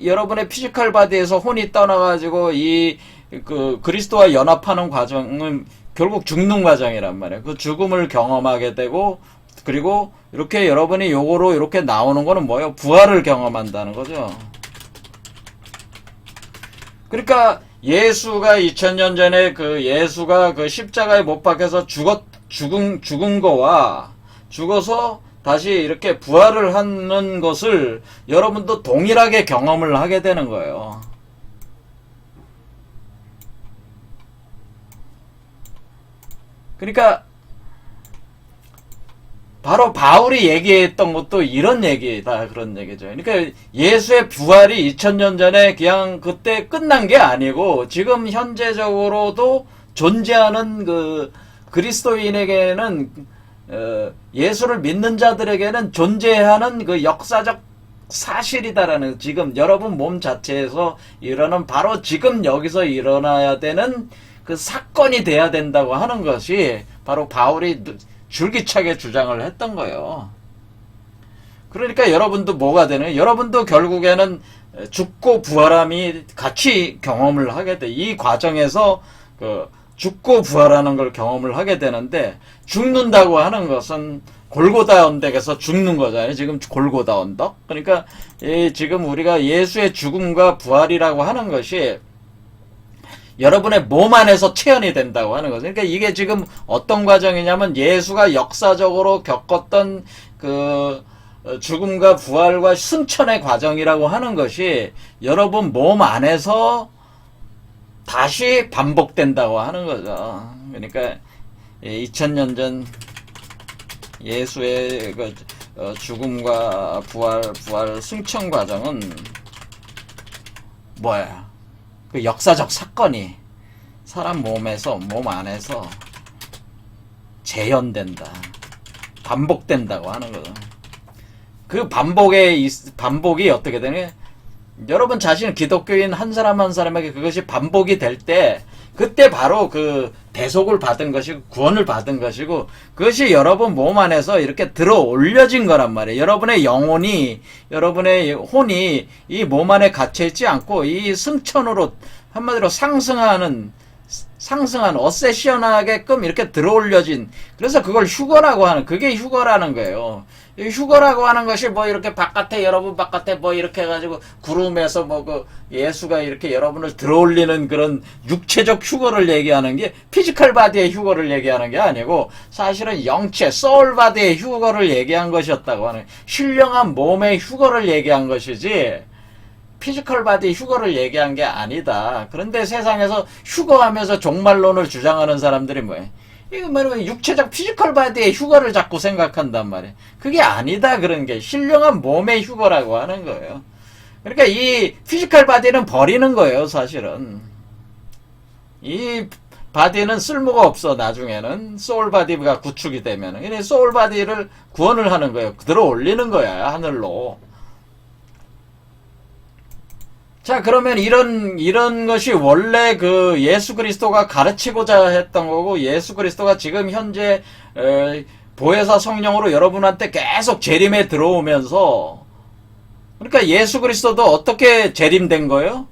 여러분의 피지컬 바디에서 혼이 떠나가지고 그리스도와 연합하는 과정은 결국 죽는 과정이란 말이에요. 그 죽음을 경험하게 되고 그리고 이렇게 여러분이 요거로 이렇게 나오는 거는 뭐예요? 부활을 경험한다는 거죠. 그러니까 예수가 2000년 전에 예수가 십자가에 못 박혀서 죽은 거와 죽어서 다시 이렇게 부활을 하는 것을 여러분도 동일하게 경험을 하게 되는 거예요. 그러니까 바로 바울이 얘기했던 것도 이런 얘기다 그런 얘기죠. 그러니까 예수의 부활이 2000년 전에 그냥 그때 끝난 게 아니고 지금 현재적으로도 존재하는 그리스도인에게는 예수를 믿는 자들에게는 존재하는 역사적 사실이다라는 지금 여러분 몸 자체에서 일어나는 바로 지금 여기서 일어나야 되는 사건이 돼야 된다고 하는 것이 바로 바울이 줄기차게 주장을 했던 거예요. 그러니까 여러분도 뭐가 되는? 여러분도 결국에는 죽고 부활함이 같이 경험을 하게 돼. 이 과정에서 죽고 부활하는 걸 경험을 하게 되는데 죽는다고 하는 것은 골고다 언덕에서 죽는 거잖아요. 지금 골고다 언덕. 그러니까 지금 우리가 예수의 죽음과 부활이라고 하는 것이 여러분의 몸 안에서 체현이 된다고 하는 거죠. 그러니까 이게 지금 어떤 과정이냐면 예수가 역사적으로 겪었던 죽음과 부활과 승천의 과정이라고 하는 것이 여러분 몸 안에서 다시 반복된다고 하는 거죠. 그러니까 2000년 전 예수의 죽음과 부활 승천 과정은 뭐야? 역사적 사건이 사람 몸 안에서 재현된다. 반복된다고 하는 거죠. 그 반복이 어떻게 되냐? 여러분 자신은 기독교인 한 사람 한 사람에게 그것이 반복이 될 때, 그때 바로 대속을 받은 것이고, 구원을 받은 것이고, 그것이 여러분 몸 안에서 이렇게 들어 올려진 거란 말이에요. 여러분의 영혼이, 여러분의 혼이 이 몸 안에 갇혀있지 않고, 이 승천으로, 한마디로 상승하는, 어세션하게끔 이렇게 들어 올려진, 그래서 그걸 휴거라고 하는, 그게 휴거라는 거예요. 이 휴거라고 하는 것이 이렇게 여러분 바깥에 이렇게 해가지고 구름에서 예수가 이렇게 여러분을 들어올리는 그런 육체적 휴거를 얘기하는 게 피지컬 바디의 휴거를 얘기하는 게 아니고 사실은 영체, 소울 바디의 휴거를 얘기한 것이었다고 하는, 신령한 몸의 휴거를 얘기한 것이지 피지컬 바디 휴거를 얘기한 게 아니다. 그런데 세상에서 휴거하면서 종말론을 주장하는 사람들이 뭐예요? 이거 말하면 육체적 피지컬 바디의 휴거를 자꾸 생각한단 말이에요. 그게 아니다 그런 게 신령한 몸의 휴거라고 하는 거예요. 그러니까 이 피지컬 바디는 버리는 거예요 사실은. 이 바디는 쓸모가 없어 나중에는 소울 바디가 구축이 되면은. 그래서 소울 바디를 구원을 하는 거예요. 들어 올리는 거야 하늘로. 자, 그러면 이런 것이 원래 예수 그리스도가 가르치고자 했던 거고, 예수 그리스도가 지금 현재, 보혜사 성령으로 여러분한테 계속 재림에 들어오면서, 그러니까 예수 그리스도도 어떻게 재림된 거예요?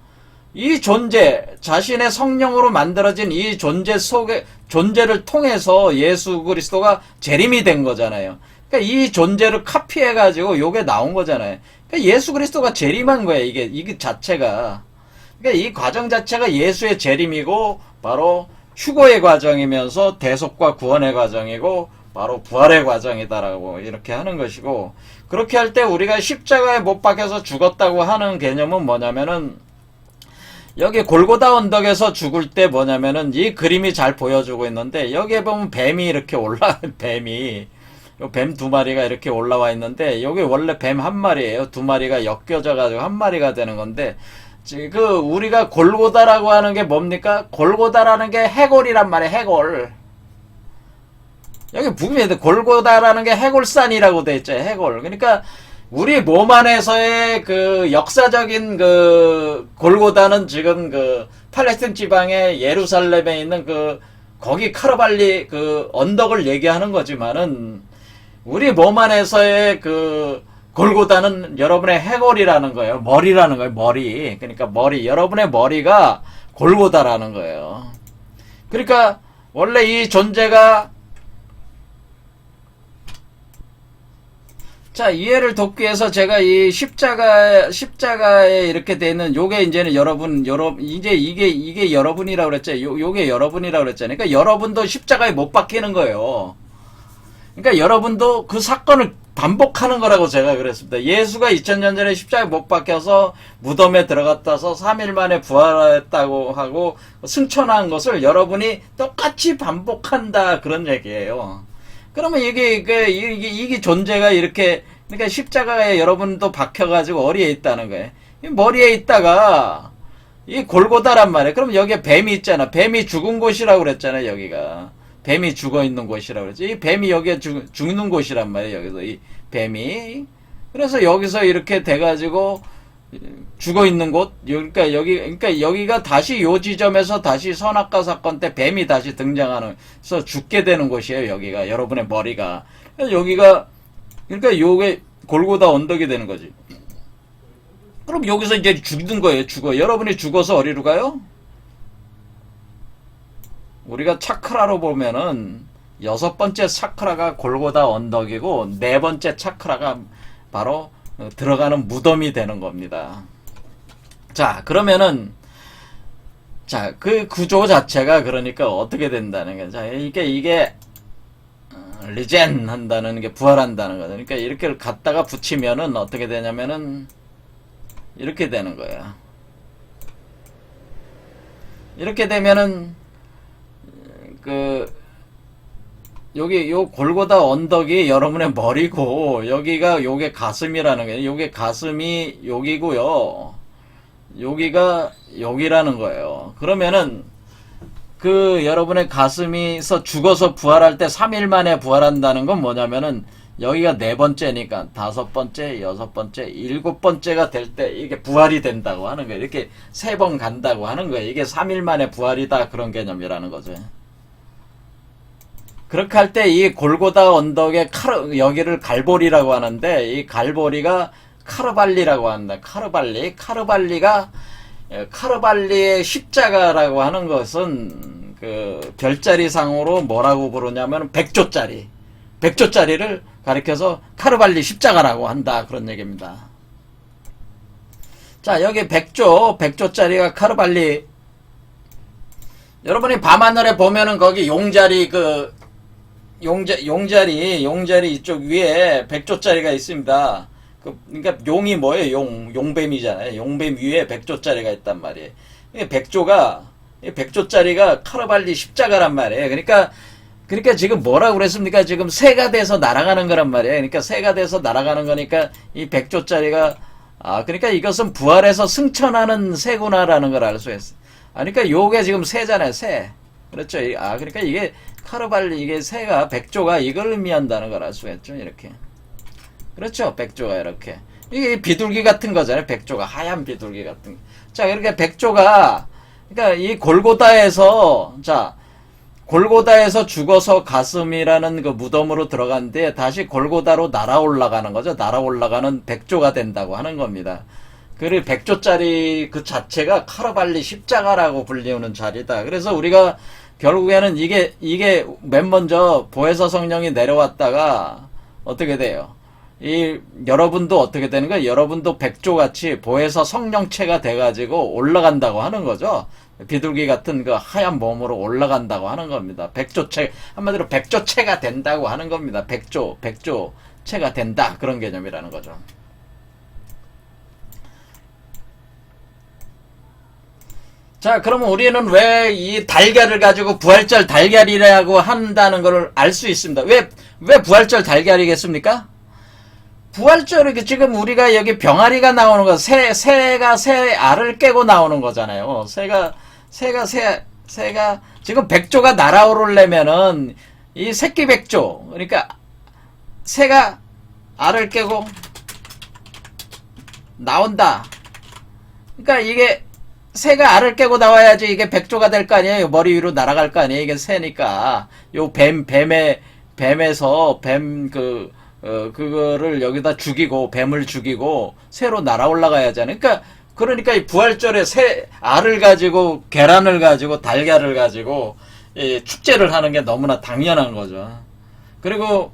이 존재, 자신의 성령으로 만들어진 이 존재 속에, 존재를 통해서 예수 그리스도가 재림이 된 거잖아요. 그러니까 이 존재를 카피해가지고 요게 나온 거잖아요. 그러니까 예수 그리스도가 재림한 거예요. 이게 자체가. 그러니까 이 과정 자체가 예수의 재림이고, 바로 휴거의 과정이면서 대속과 구원의 과정이고, 바로 부활의 과정이다라고 이렇게 하는 것이고, 그렇게 할 때 우리가 십자가에 못 박혀서 죽었다고 하는 개념은 뭐냐면은, 여기 골고다 언덕에서 죽을 때 뭐냐면은 이 그림이 잘 보여주고 있는데, 여기에 보면 뱀이 이렇게 뱀이 뱀 두 마리가 이렇게 올라와 있는데, 여기 원래 뱀 한 마리예요. 두 마리가 엮여져 가지고 한 마리가 되는 건데, 우리가 골고다라고 하는 게 뭡니까? 골고다라는 게 해골이란 말이에요. 해골. 여기 부분에 골고다라는 게 해골산이라고 돼 있죠. 해골. 그러니까 우리 몸 안에서의 그 역사적인 그 골고다는 지금 그 팔레스틴 지방의 예루살렘에 있는 그 거기 카르발리 그 언덕을 얘기하는 거지만은, 우리 몸 안에서의 그 골고다는 여러분의 해골이라는 거예요. 머리라는 거예요. 머리. 그러니까 머리. 여러분의 머리가 골고다라는 거예요. 그러니까 원래 이 존재가, 자, 이해를 돕기 위해서 제가 이 십자가에 이렇게 돼 있는 요게 이제는 이제 이게 여러분이라고 그랬죠. 요게 여러분이라고 그랬잖아요. 그러니까 여러분도 십자가에 못 박히는 거예요. 그러니까 여러분도 그 사건을 반복하는 거라고 제가 그랬습니다. 예수가 2000년 전에 십자가에 못 박혀서 무덤에 들어갔다서 3일 만에 부활했다고 하고 승천한 것을 여러분이 똑같이 반복한다, 그런 얘기예요. 그러면 이게 존재가 이렇게, 그러니까 십자가에 여러분도 박혀가지고 어리에 있다는 거예요. 머리에 있다가, 이 골고다란 말이에요. 그럼 여기에 뱀이 있잖아. 뱀이 죽은 곳이라고 그랬잖아요, 여기가. 뱀이 죽어 있는 곳이라고 그랬죠. 이 뱀이 여기에 죽는 곳이란 말이에요, 여기서. 이 뱀이. 그래서 여기서 이렇게 돼가지고, 죽어 있는 곳, 그러니까 여기가 다시 요 지점에서 다시 선악과 사건 때 뱀이 다시 등장하면서 죽게 되는 곳이에요, 여기가. 여러분의 머리가. 여기가, 그러니까 요게 골고다 언덕이 되는 거지. 그럼 여기서 이제 죽는 거예요, 죽어. 여러분이 죽어서 어디로 가요? 우리가 차크라로 보면은, 6번째 차크라가 골고다 언덕이고, 4번째 차크라가 바로 들어가는 무덤이 되는 겁니다. 자, 그러면은, 자, 그 구조 자체가 그러니까 어떻게 된다는 거죠. 자, 이게 리젠 한다는 게 부활한다는 거죠. 그러니까 이렇게 갖다가 붙이면은 어떻게 되냐면은 이렇게 되는 거예요. 이렇게 되면은 여기 요 골고다 언덕이 여러분의 머리고, 요게 가슴이라는 거예요. 요게 가슴이 여기고요. 여기가 여기라는 거예요. 그러면은 여러분의 가슴이서 죽어서 부활할 때 3일 만에 부활한다는 건 뭐냐면은, 여기가 4번째니까 5번째, 6번째, 7번째가 될 때 이게 부활이 된다고 하는 거예요. 이렇게 3번 간다고 하는 거예요. 이게 3일 만에 부활이다, 그런 개념이라는 거죠. 그렇게 할 때 이 골고다 언덕의 여기를 갈보리라고 하는데, 이 갈보리가 카르발리라고 한다. 카르발리의 십자가라고 하는 것은 그 별자리상으로 뭐라고 부르냐면 백조짜리를 가리켜서 카르발리 십자가라고 한다, 그런 얘기입니다. 자, 여기 백조짜리가 카르발리. 여러분이 밤하늘에 보면은 거기 용자리 이쪽 위에 백조짜리가 있습니다. 그러니까 용이 뭐예요? 용뱀이잖아요. 용뱀 위에 백조짜리가 있단 말이에요. 백조짜리가 카르발리 십자가란 말이에요. 그러니까 지금 뭐라고 그랬습니까? 지금 새가 돼서 날아가는 거란 말이에요. 그러니까 새가 돼서 날아가는 거니까 이 백조짜리가, 그러니까 이것은 부활해서 승천하는 새구나라는 걸 알 수 있어요. 그러니까 요게 지금 새잖아요, 새. 그렇죠. 그러니까 이게 카르발리, 이게 새가, 백조가 이걸 의미한다는 걸 알 수 있죠, 이렇게. 그렇죠, 백조가 이렇게. 이게 비둘기 같은 거잖아요, 백조가. 하얀 비둘기 같은 거. 자, 그러니까 백조가, 그러니까 이 골고다에서, 자, 골고다에서 죽어서 가슴이라는 그 무덤으로 들어간데 다시 골고다로 날아 올라가는 거죠. 날아 올라가는 백조가 된다고 하는 겁니다. 그리고 백조짜리 그 자체가 카르발리 십자가라고 불리우는 자리다. 그래서 우리가 결국에는 이게 맨 먼저 보혜사 성령이 내려왔다가 어떻게 돼요? 여러분도 어떻게 되는 거예요? 여러분도 백조같이 보혜사 성령체가 돼가지고 올라간다고 하는 거죠. 비둘기 같은 그 하얀 몸으로 올라간다고 하는 겁니다. 백조체, 한마디로 백조체가 된다고 하는 겁니다. 백조체가 된다. 그런 개념이라는 거죠. 자, 그러면 우리는 왜 이 달걀을 가지고 부활절 달걀이라고 한다는 걸 알 수 있습니다. 왜 부활절 달걀이겠습니까? 부활절이 지금 우리가 여기 병아리가 나오는 거, 새가 새 알을 깨고 나오는 거잖아요. 새가 지금 백조가 날아오르려면은 이 새끼 백조, 그러니까 새가 알을 깨고 나온다. 그러니까 이게 새가 알을 깨고 나와야지 이게 백조가 될 거 아니에요. 머리 위로 날아갈 거 아니에요. 이게 새니까. 요 뱀에서 그거를 여기다 죽이고, 뱀을 죽이고, 새로 날아 올라가야잖아요. 그러니까 이 부활절에 새 알을 가지고, 계란을 가지고, 달걀을 가지고, 축제를 하는 게 너무나 당연한 거죠. 그리고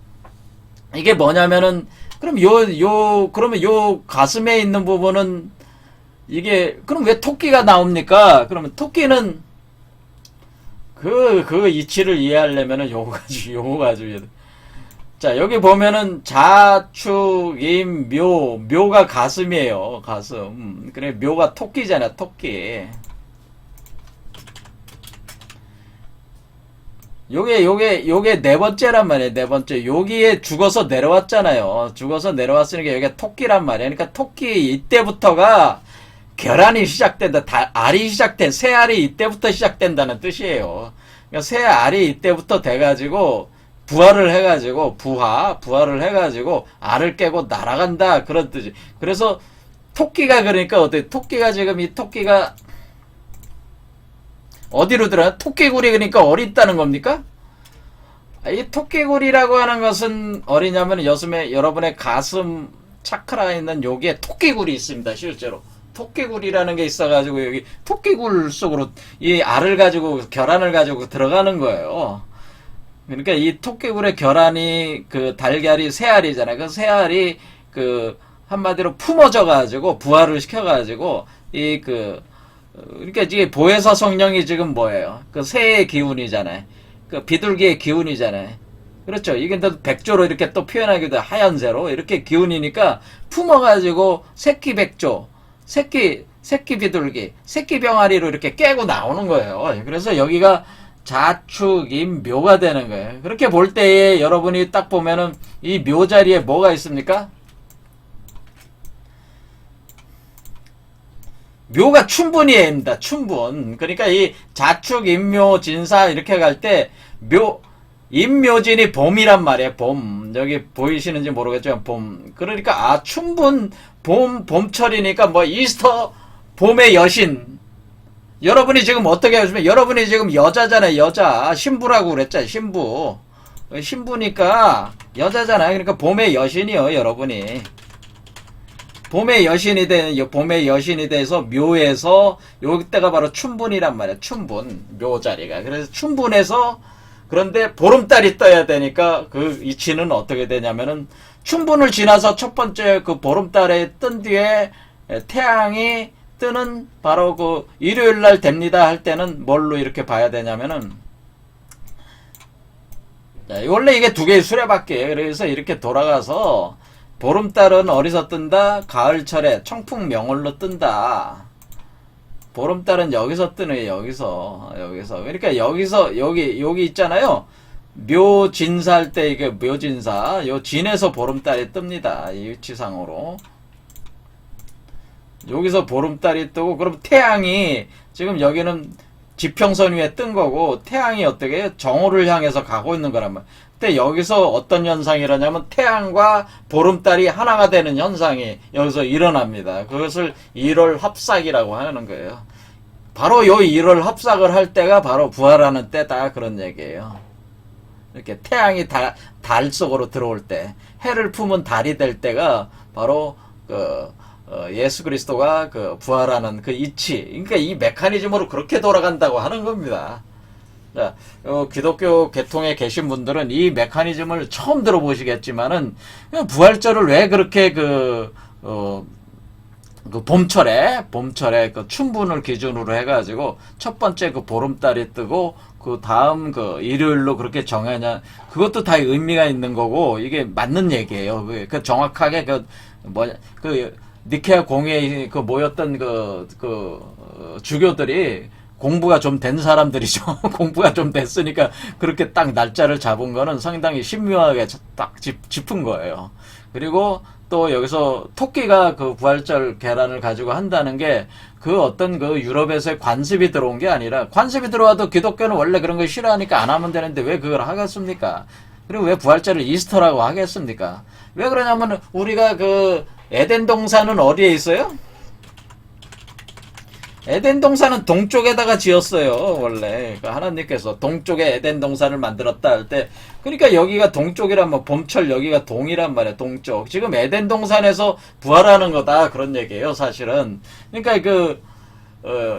이게 뭐냐면은, 그러면 요 가슴에 있는 부분은 그럼 왜 토끼가 나옵니까? 그러면 토끼는 그 이치를 이해하려면은 요거 가지고. 자, 여기 보면은 묘가 가슴이에요. 가슴. 그래, 묘가 토끼잖아, 토끼. 요게 네 번째란 말이에요, 네 번째. 여기에 죽어서 내려왔잖아요. 죽어서 내려왔으니까 여기가 토끼란 말이에요. 그러니까 토끼 이때부터가 결란이 시작된다. 알이 새 알이 이때부터 시작된다는 뜻이에요. 그러니까 새 알이 이때부터 돼가지고 부활을 해가지고 알을 깨고 날아간다 그런 뜻이. 그래서 토끼가 그러니까 토끼가 지금 이 토끼가 어디로 들어요? 토끼굴이 그러니까 어디 있다는 겁니까? 이 토끼굴이라고 하는 것은 어디냐면 여러분의 가슴 차크라에 있는 여기에 토끼굴이 있습니다. 실제로. 토끼굴이라는 게 있어가지고 여기 토끼굴 속으로 이 알을 가지고 결란을 가지고 들어가는 거예요. 그러니까 이 토끼굴의 결란이 그 달걀이 새알이잖아요. 그 새알이 한마디로 품어져 가지고 부활을 시켜 가지고 그러니까 이게 보혜사 성령이 지금 뭐예요? 그 새의 기운이잖아요. 그 비둘기의 기운이잖아요. 그렇죠. 이게 또 백조로 이렇게 또 표현하기도 하얀 새로 이렇게 기운이니까 품어가지고 새끼 백조, 새끼 비둘기, 새끼 병아리로 이렇게 깨고 나오는 거예요. 그래서 여기가 자축인묘가 되는 거예요. 그렇게 볼 때에 여러분이 딱 보면은 이 묘 자리에 뭐가 있습니까? 묘가 춘분이입니다. 춘분. 그러니까 이 자축인묘 진사 이렇게 갈 때 인묘진이 봄이란 말이에요. 봄. 여기 보이시는지 모르겠지만 봄. 그러니까 춘분 봄철이니까 뭐 이스터 봄의 여신. 여러분이 지금 어떻게 하시면 여러분이 지금 여자잖아요. 여자. 신부라고 그랬잖아요. 신부니까 여자잖아요. 그러니까 봄의 여신이요. 여러분이. 봄의 여신이 돼서 묘에서 요때가 바로 춘분이란 말이야. 춘분. 묘 자리가. 그래서 춘분에서 그런데 보름달이 떠야 되니까 그 이치는 어떻게 되냐면은 춘분을 지나서 첫 번째 그 보름달에 뜬 뒤에 태양이 뜨는 바로 그 일요일 날 됩니다 할 때는 뭘로 이렇게 봐야 되냐면은 원래 이게 두 개의 수레바퀴예요. 그래서 이렇게 돌아가서 보름달은 어디서 뜬다? 가을철에 청풍명월로 뜬다. 보름달은 여기서 뜨네. 여기서. 그러니까 여기 있잖아요. 묘진사 할 때 이게 묘진사. 요 진에서 보름달이 뜹니다. 이 위치상으로. 여기서 보름달이 뜨고, 그럼 태양이, 지금 여기는 지평선 위에 뜬 거고, 태양이 어떻게 해요? 정오를 향해서 가고 있는 거란 말이에요. 근데 여기서 어떤 현상이라냐면 태양과 보름달이 하나가 되는 현상이 여기서 일어납니다. 그것을 1월 합삭이라고 하는 거예요. 바로 요 일을 합작을 할 때가 바로 부활하는 때다 그런 얘기예요. 이렇게 태양이 달 속으로 들어올 때, 해를 품은 달이 될 때가 바로 예수 그리스도가 부활하는 그 이치, 그러니까 이 메커니즘으로 그렇게 돌아간다고 하는 겁니다. 자, 기독교 계통에 계신 분들은 이 메커니즘을 처음 들어보시겠지만은, 부활절을 왜 그렇게 봄철에 그 춘분을 기준으로 해가지고 첫 번째 그 보름달이 뜨고 그 다음 그 일요일로 그렇게 정하냐, 그것도 다 의미가 있는 거고 이게 맞는 얘기예요. 그 정확하게 니케아 공회에 모였던 주교들이 공부가 좀 된 사람들이죠. 공부가 좀 됐으니까 그렇게 딱 날짜를 잡은 거는 상당히 신묘하게 딱 짚은 거예요. 그리고 또 여기서 토끼가 그 부활절 계란을 가지고 한다는 게 어떤 유럽에서의 관습이 들어온 게 아니라, 관습이 들어와도 기독교는 원래 그런 거 싫어하니까 안 하면 되는데 왜 그걸 하겠습니까? 그리고 왜 부활절을 이스터라고 하겠습니까? 왜 그러냐면 우리가 에덴 동산은 어디에 있어요? 에덴 동산은 동쪽에다가 지었어요. 원래 하나님께서 동쪽에 에덴 동산을 만들었다 할 때, 그러니까 여기가 동쪽이란 봄철 여기가 동이란 말이야. 동쪽. 지금 에덴 동산에서 부활하는 거다 그런 얘기예요. 사실은. 그러니까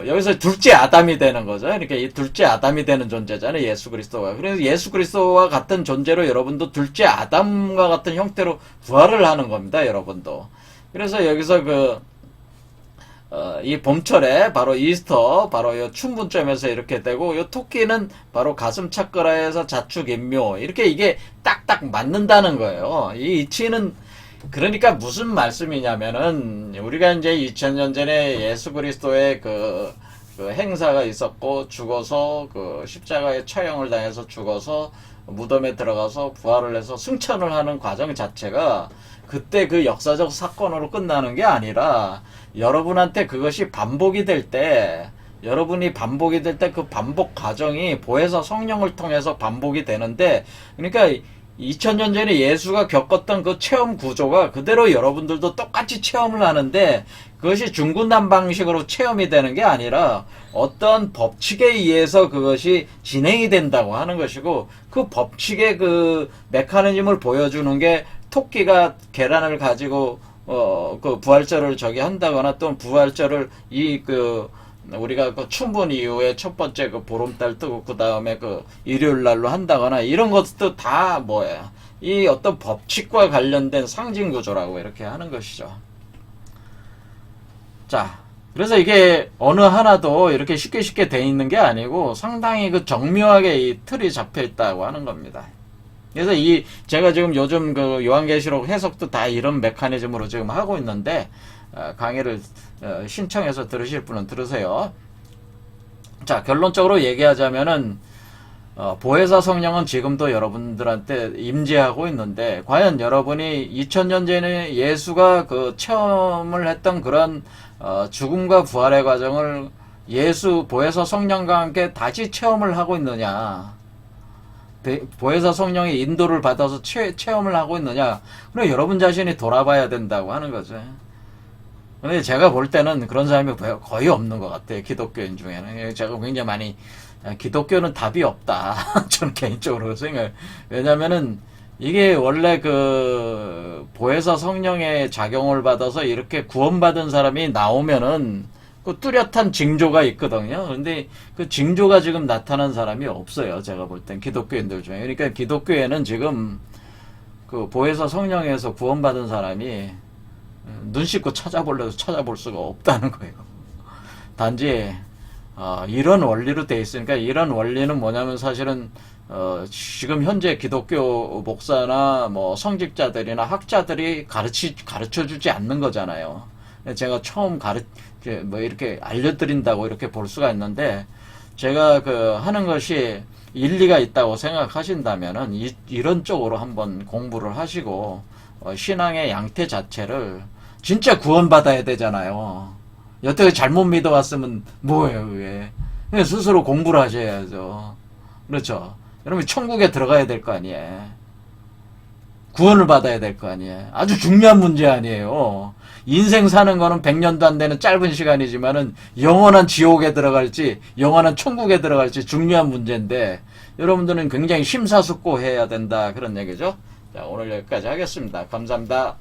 여기서 둘째 아담이 되는 거죠. 그러니까 이 둘째 아담이 되는 존재잖아요. 예수 그리스도가. 그래서 예수 그리스도와 같은 존재로 여러분도 둘째 아담과 같은 형태로 부활을 하는 겁니다. 여러분도. 그래서 여기서 이 봄철에 바로 이스터, 바로 요 춘분점에서 이렇게 되고, 요 토끼는 바로 가슴 차크라에서 자축인묘, 이렇게 이게 딱딱 맞는다는 거예요. 이 이치는, 그러니까 무슨 말씀이냐면은, 우리가 이제 2000년 전에 예수 그리스도의 그 행사가 있었고, 죽어서 십자가에 처형을 당해서 죽어서 무덤에 들어가서 부활을 해서 승천을 하는 과정 자체가 그때 역사적 사건으로 끝나는 게 아니라, 여러분한테 그것이 반복이 될 때, 그 반복 과정이 보혜사 성령을 통해서 반복이 되는데, 그러니까 2000년 전에 예수가 겪었던 그 체험 구조가 그대로 여러분들도 똑같이 체험을 하는데, 그것이 중구난 방식으로 체험이 되는 게 아니라 어떤 법칙에 의해서 그것이 진행이 된다고 하는 것이고, 그 법칙의 메커니즘을 보여주는 게 토끼가 계란을 가지고 부활절을 한다거나, 또 부활절을 우리가 춘분 이후에 첫 번째 보름달 뜨고 그 다음에 일요일 날로 한다거나, 이런 것도 다 뭐야, 이 어떤 법칙과 관련된 상징 구조라고 이렇게 하는 것이죠. 자, 그래서 이게 어느 하나도 이렇게 쉽게 돼 있는 게 아니고 상당히 정묘하게 이 틀이 잡혀 있다고 하는 겁니다. 그래서 제가 지금 요즘 요한계시록 해석도 다 이런 메커니즘으로 지금 하고 있는데, 강의를 신청해서 들으실 분은 들으세요. 자, 결론적으로 얘기하자면은, 보혜사 성령은 지금도 여러분들한테 임재하고 있는데, 과연 여러분이 2000년 전에 예수가 체험을 했던 그런 죽음과 부활의 과정을 보혜사 성령과 함께 다시 체험을 하고 있느냐, 보혜사 성령의 인도를 받아서 체험을 하고 있느냐, 그럼 여러분 자신이 돌아봐야 된다고 하는 거죠. 근데 제가 볼 때는 그런 사람이 거의 없는 것 같아요. 기독교인 중에는. 제가 굉장히 많이, 기독교는 답이 없다. 저는 개인적으로 생각해요. 왜냐면은 이게 원래 보혜사 성령의 작용을 받아서 이렇게 구원받은 사람이 나오면은 뚜렷한 징조가 있거든요. 근데 그 징조가 지금 나타난 사람이 없어요. 제가 볼 땐 기독교인들 중에. 그러니까 기독교에는 지금 보혜사 성령에서 구원받은 사람이 눈 씻고 찾아보려도 찾아볼 수가 없다는 거예요. 단지 이런 원리로 돼 있으니까, 이런 원리는 뭐냐면 사실은 지금 현재 기독교 목사나 성직자들이나 학자들이 가르쳐 주지 않는 거잖아요. 제가 처음 이렇게 알려드린다고 이렇게 볼 수가 있는데, 제가 하는 것이 일리가 있다고 생각하신다면은 이런 쪽으로 한번 공부를 하시고, 신앙의 양태 자체를 진짜 구원받아야 되잖아요. 여태까지 잘못 믿어왔으면 뭐예요, 그게. 그냥 스스로 공부를 하셔야죠. 그렇죠. 여러분, 천국에 들어가야 될 거 아니에요. 구원을 받아야 될 거 아니에요. 아주 중요한 문제 아니에요. 인생 사는 거는 100년도 안 되는 짧은 시간이지만은 영원한 지옥에 들어갈지 영원한 천국에 들어갈지 중요한 문제인데 여러분들은 굉장히 심사숙고해야 된다 그런 얘기죠. 자, 오늘 여기까지 하겠습니다. 감사합니다.